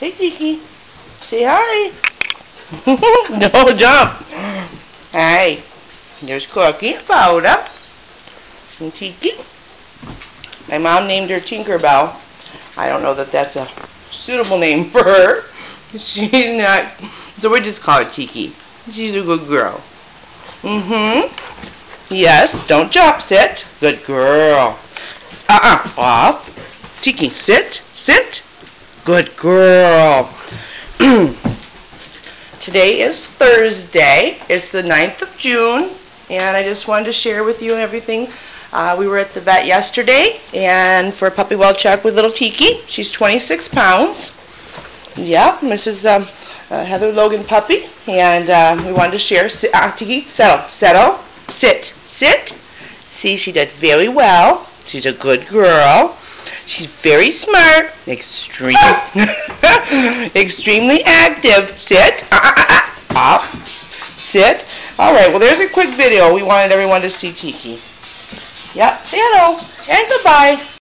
Hey, Tiki. Say hi. No, jump. Hey. There's Cookie, Powder, and Tiki. My mom named her Tinkerbell. I don't know that that's a suitable name for her. She's not. So we just call her Tiki. She's a good girl. Yes, don't jump. Sit. Good girl. Off. Tiki, sit. Sit. Good girl. Today is Thursday. It's the 9th of June, and I just wanted to share with you everything. We were at the vet yesterday, and for a puppy well check with little Tiki. She's 26 pounds. Yep, Mrs. Heather Logan puppy, and we wanted to share. Tiki, settle, settle, sit, sit. See, she did very well. She's a good girl. She's very smart, extremely active. Sit, up, sit. All right. Well, there's a quick video. We wanted everyone to see Tiki. Yep. Say hello and goodbye.